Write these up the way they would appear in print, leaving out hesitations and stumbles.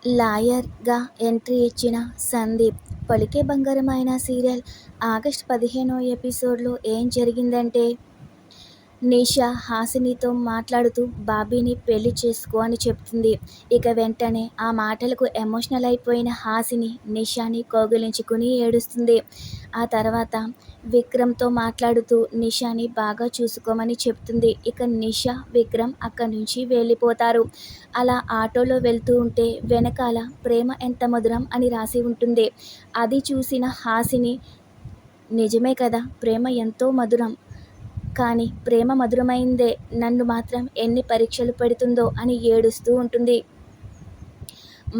లాయర్‌గా ఎంట్రీ ఇచ్చిన సందీప్. 'పలికే బంగారమైన' సీరియల్ ఆగస్టు 15 ఎపిసోడ్‌లో ఏం జరిగిందంటే, నిషా హాసినితో మాట్లాడుతూ బాబీని పెళ్లి చేసుకో అని చెప్తుంది. ఇక వెంటనే ఆ మాటలకు ఎమోషనల్ అయిపోయిన హాసిని నిషాని కౌగిలించుకుని ఏడుస్తుంది. ఆ తర్వాత విక్రమ్‌తో మాట్లాడుతూ నిషాని బాగా చూసుకోమని చెప్తుంది. ఇక నిషా, విక్రమ్ అక్కడి నుంచి వెళ్ళిపోతారు. అలా ఆటోలో వెళ్తూ ఉంటే వెనకాల 'ప్రేమ ఎంత మధురం' అని రాసి ఉంటుంది. అది చూసిన హాసిని, నిజమే కదా, ప్రేమ ఎంతో మధురం, కానీ ప్రేమ మధురమైందే, నన్ను మాత్రం ఎన్ని పరీక్షలు పెడుతుందో అని ఏడుస్తూ ఉంటుంది.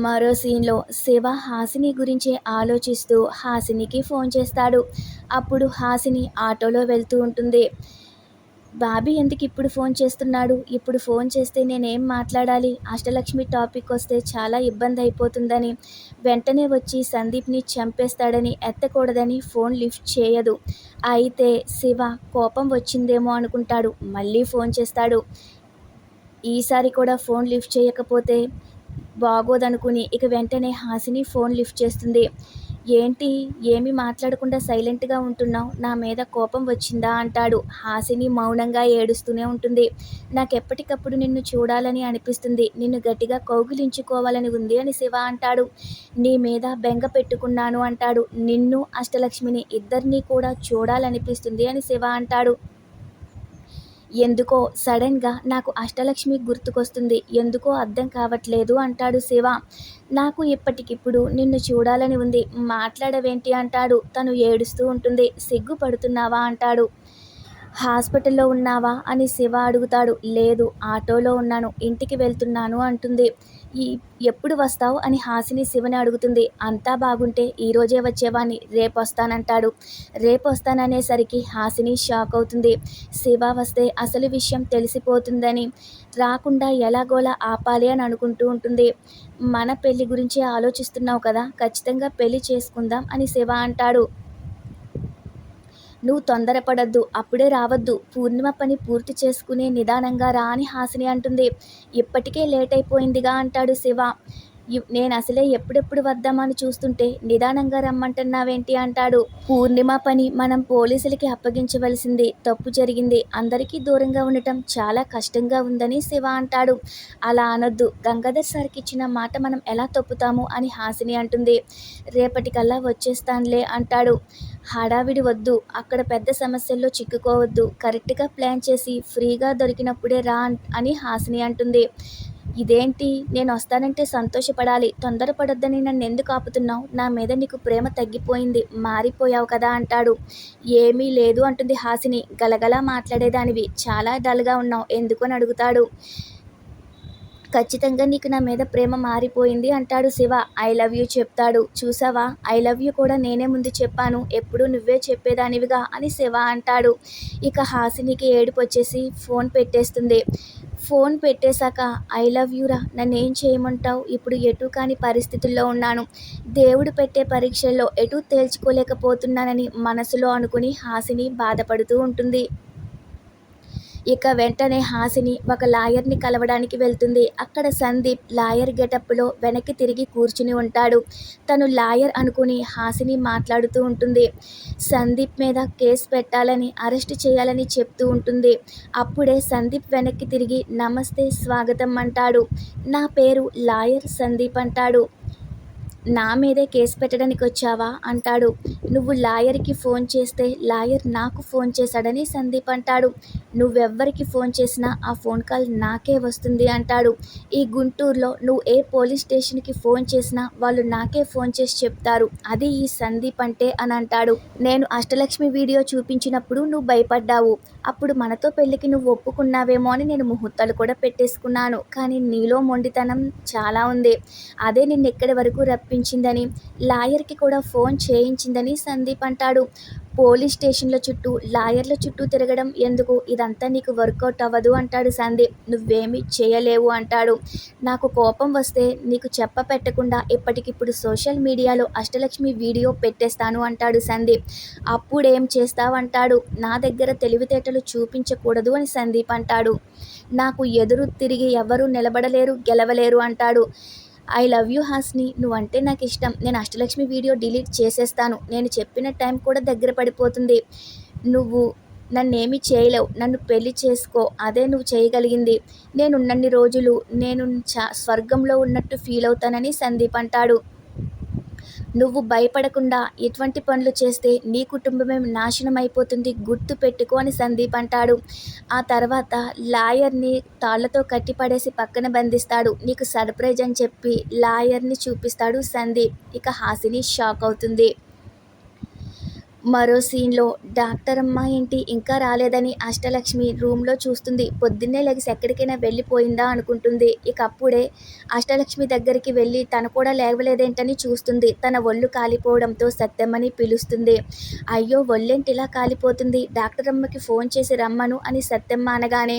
మరో సీన్‌లో శివ హాసిని గురించే ఆలోచిస్తూ హాసినికి ఫోన్ చేస్తాడు. అప్పుడు హాసిని ఆటోలో వెళ్తూ ఉంటుంది. బాబీ ఎందుకిప్పుడు ఫోన్ చేస్తున్నాడు? ఇప్పుడు ఫోన్ చేస్తే నేనేం మాట్లాడాలి? అష్టలక్ష్మి టాపిక్ వస్తే చాలా ఇబ్బందయిపోతుందని, వెంటనే వచ్చి సందీప్‌ని చంపేస్తాడని ఎత్తకూడదని ఫోన్ లిఫ్ట్ చేయదు. అయితే శివ కోపం వచ్చిందేమో అనుకుంటాడు. మళ్ళీ ఫోన్ చేస్తాడు. ఈసారి కూడా ఫోన్ లిఫ్ట్ చేయకపోతే బాగోదనుకుని ఇక వెంటనే హాసిని ఫోన్ లిఫ్ట్ చేస్తుంది. ఏంటి, ఏమీ మాట్లాడకుండా సైలెంట్‌గా ఉంటున్నావు? నా మీద కోపం వచ్చిందా అంటాడు. హాసిని మౌనంగా ఏడుస్తూనే ఉంటుంది. నాకెప్పటికప్పుడు నిన్ను చూడాలని అనిపిస్తుంది. నిన్ను గట్టిగా కౌగిలించుకోవాలని ఉంది అని శివ అంటాడు. నీ మీద బెంగ పెట్టుకున్నాను అంటాడు. నిన్ను, అష్టలక్ష్మిని ఇద్దరినీ కూడా చూడాలనిపిస్తుంది అని శివ అంటాడు. ఎందుకో సడన్‌గా నాకు అష్టలక్ష్మి గుర్తుకొస్తుంది. ఎందుకో అర్థం కావట్లేదు అంటాడు శివ. నాకు ఇప్పటికిప్పుడు నిన్ను చూడాలని ఉంది. మాట్లాడవేంటి అంటాడు. తను ఏడుస్తూ ఉంటుంది. సిగ్గుపడుతున్నావా అంటాడు. హాస్పిటల్‌లో ఉన్నావా అని శివ అడుగుతాడు. లేదు, ఆటోలో ఉన్నాను. ఇంటికి వెళ్తున్నాను అంటుంది. ఈ ఎప్పుడు వస్తావు అని హాసిని శివని అడుగుతుంది. అంతా బాగుంటే ఈరోజే వచ్చేవాణ్ణి, రేపొస్తానంటాడు. రేపొస్తాననేసరికి హాసిని షాక్ అవుతుంది. శివ వస్తే అసలు విషయం తెలిసిపోతుందని, రాకుండా ఎలాగోలా ఆపాలి అని అనుకుంటూ ఉంటుంది. మన పెళ్లి గురించే ఆలోచిస్తున్నావు కదా, ఖచ్చితంగా పెళ్లి చేసుకుందాం అని శివ అంటాడు. నువ్వు తొందరపడొద్దు, అప్పుడే రావద్దు, పూర్ణిమ పని పూర్తి చేసుకుని నిదానంగా రా అని హాసిని అంటుంది. ఇప్పటికే లేట్ అయిపోయిందిగా అంటాడు శివ. నేనసలే ఎప్పుడెప్పుడు వద్దామని చూస్తుంటే నిదానంగా రమ్మంటున్నావేంటి అంటాడు. పూర్ణిమ పని మనం పోలీసులకి అప్పగించవలసింది, తప్పు జరిగింది, అందరికీ దూరంగా ఉండటం చాలా కష్టంగా ఉందని శివ అంటాడు. అలా అనొద్దు, గంగాధర్ సార్కి ఇచ్చిన మాట మనం ఎలా తప్పుతాము అని హాసిని అంటుంది. రేపటికల్లా వచ్చేస్తానులే అంటాడు. హడావిడి వద్దు, అక్కడ పెద్ద సమస్యల్లో చిక్కుకోవద్దు, కరెక్ట్‌గా ప్లాన్ చేసి ఫ్రీగా దొరికినప్పుడే రా అని హాసిని అంటుంది. ఇదేంటి, నేనొస్తానంటే సంతోషపడాలి, తొందరపడొద్దని నన్నెందుకు ఆపుతున్నావు? నా మీద నీకు ప్రేమ తగ్గిపోయింది, మారిపోయావు కదా అంటాడు. ఏమీ లేదు అంటుంది హాసిని. గలగలా మాట్లాడేదానివి, చాలా డల్‌గా ఉన్నావు, ఎందుకు అని అడుగుతాడు. ఖచ్చితంగా నీకు నా మీద ప్రేమ మారిపోయింది అంటాడు శివ. ఐ లవ్ యూ చెప్తాడు. చూసావా, ఐ లవ్ యూ కూడా నేనే ముందు చెప్పాను, ఎప్పుడూ నువ్వే చెప్పేదానివిగా అని శివ అంటాడు. ఇక హాసినికి ఏడుపొచ్చేసి ఫోన్ పెట్టేస్తుంది. ఫోన్ పెట్టేశాక ఐ లవ్ యూరా, నన్నేం చేయమంటావు? ఇప్పుడు ఎటూ కాని పరిస్థితుల్లో ఉన్నాను. దేవుడు పెట్టే పరీక్షల్లో ఎటూ తేల్చుకోలేకపోతున్నానని మనసులో అనుకుని హాసిని బాధపడుతూ ఉంటుంది. ఇక వెంటనే హాసిని ఒక లాయర్‌ని కలవడానికి వెళ్తుంది. అక్కడ సందీప్ లాయర్ గెటప్‌లో వెనక్కి తిరిగి కూర్చుని ఉంటాడు. తను లాయర్ అనుకుని హాసిని మాట్లాడుతూ ఉంటుంది. సందీప్ మీద కేసు పెట్టాలని, అరెస్ట్ చేయాలని చెప్తూ ఉంటుంది. అప్పుడే సందీప్ వెనక్కి తిరిగి నమస్తే, స్వాగతం అంటాడు. నా పేరు లాయర్ సందీప్ అంటాడు. నా మీదే కేసు పెట్టడానికొచ్చావా అంటాడు. నువ్వు లాయర్‌కి ఫోన్ చేస్తే లాయర్ నాకు ఫోన్ చేశాడని సందీప్ అంటాడు. నువ్వెవ్వరికి ఫోన్ చేసినా ఆ ఫోన్ కాల్ నాకే వస్తుంది అంటాడు. ఈ గుంటూరులో నువ్వు ఏ పోలీస్ స్టేషన్‌కి ఫోన్ చేసినా వాళ్ళు నాకే ఫోన్ చేసి చెప్తారు, అది ఈ సందీప్ అంటే అని అంటాడు. నేను అష్టలక్ష్మి వీడియో చూపించినప్పుడు నువ్వు భయపడ్డావు. అప్పుడు మనతో పెళ్ళికి నువ్వు ఒప్పుకున్నావేమో అని నేను ముహూర్తాలు కూడా పెట్టేసుకున్నాను. కానీ నీలో మొండితనం చాలా ఉంది. అదే నిన్నిక్కడి వరకు రప్పించిందని, లాయర్‌కి కూడా ఫోన్ చేయించిందని సందీప్ అంటాడు. పోలీస్ స్టేషన్ల చుట్టూ, లాయర్ల చుట్టూ తిరగడం ఎందుకు? ఇదంతా నీకు వర్కౌట్ అవ్వదు అంటాడు సందీప్. నువ్వేమీ చేయలేవు అంటాడు. నాకు కోపం వస్తే నీకు చెప్పపెట్టకుండా ఇప్పటికిప్పుడు సోషల్ మీడియాలో అష్టలక్ష్మి వీడియో పెట్టేస్తాను అంటాడు సందీప్. అప్పుడేం చేస్తావంటాడు. నా దగ్గర తెలివితేటలు చూపించకూడదు అని సందీప్ అంటాడు. నాకు ఎదురు తిరిగి ఎవరూ నిలబడలేరు, గెలవలేరు అంటాడు. ఐ లవ్ యూ హాసిని, నువ్వంటే నాకు ఇష్టం. నేను అష్టలక్ష్మి వీడియో డిలీట్ చేసేస్తాను. నేను చెప్పిన టైం కూడా దగ్గర పడిపోతుంది. నువ్వు నన్నేమీ చేయలేవు. నన్ను పెళ్లి చేసుకో, అదే నువ్వు చేయగలిగింది. నేనున్నన్ని రోజులు నేను స్వర్గంలో ఉన్నట్టు ఫీల్ అవుతానని సందీప్ అంటాడు. నువ్వు భయపడకుండా ఎటువంటి పనులు చేస్తే నీ కుటుంబమే నాశనం అయిపోతుంది, గుర్తు పెట్టుకో అని సందీప్ అంటాడు. ఆ తర్వాత లాయర్ని తాళ్లతో కట్టిపడేసి పక్కన బంధిస్తాడు. నీకు సర్ప్రైజ్ అని చెప్పి లాయర్ని చూపిస్తాడు సందీప్. ఇక హాసిని షాక్ అవుతుంది. మరో సీన్లో డాక్టర్ అమ్మ ఏంటి ఇంకా రాలేదని అష్టలక్ష్మి రూమ్లో చూస్తుంది. పొద్దున్నే లెగిసి ఎక్కడికైనా వెళ్ళిపోయిందా అనుకుంటుంది. ఇక అప్పుడే అష్టలక్ష్మి దగ్గరికి వెళ్ళి తను కూడా లేవలేదేంటని చూస్తుంది. తన ఒళ్ళు కాలిపోవడంతో సత్యమ్మని పిలుస్తుంది. అయ్యో ఒళ్ళేంటి ఇలా కాలిపోతుంది, డాక్టర్ అమ్మకి ఫోన్ చేసి రమ్మను అని సత్యమ్మ అనగానే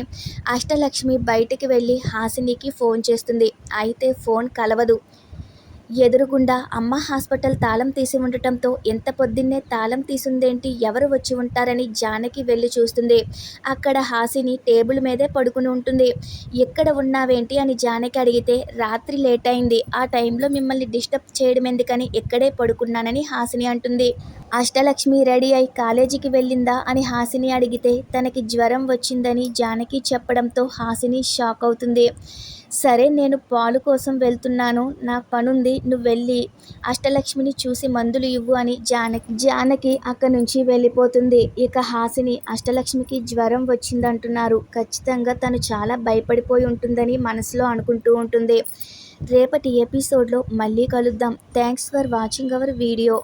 అష్టలక్ష్మి బయటికి వెళ్ళి హాసినికి ఫోన్ చేస్తుంది. అయితే ఫోన్ కలవదు. ఎదురుగుండా అమ్మ హాస్పిటల్ తాళం తీసి ఉండటంతో ఎంత పొద్దున్నే తాళం తీసుందేంటి, ఎవరు వచ్చి ఉంటారని జానకి వెళ్ళి చూస్తుంది. అక్కడ హాసిని టేబుల్ మీదే పడుకుని ఉంటుంది. ఎక్కడ ఉన్నావేంటి అని జానకి అడిగితే రాత్రి లేట్ అయింది, ఆ టైంలో మిమ్మల్ని డిస్టర్బ్ చేయడం ఎందుకని ఇక్కడే పడుకున్నానని హాసిని అంటుంది. అష్టలక్ష్మి రెడీ అయి కాలేజీకి వెళ్ళిందా అని హాసిని అడిగితే తనకి జ్వరం వచ్చిందని జానకి చెప్పడంతో హాసిని షాక్ అవుతుంది. సరే నేను పాలు కోసం వెళ్తున్నాను, నా పనుంది, నువ్వు వెళ్ళి అష్టలక్ష్మిని చూసి మందులు ఇవ్వు అని జానకి అక్కడి నుంచి వెళ్ళిపోతుంది. ఇక హాసిని అష్టలక్ష్మికి జ్వరం వచ్చిందంటున్నారు, ఖచ్చితంగా తను చాలా భయపడిపోయి ఉంటుందని మనసులో అనుకుంటూ ఉంటుంది. రేపటి ఎపిసోడ్లో మళ్ళీ కలుద్దాం. Thanks for watching our video.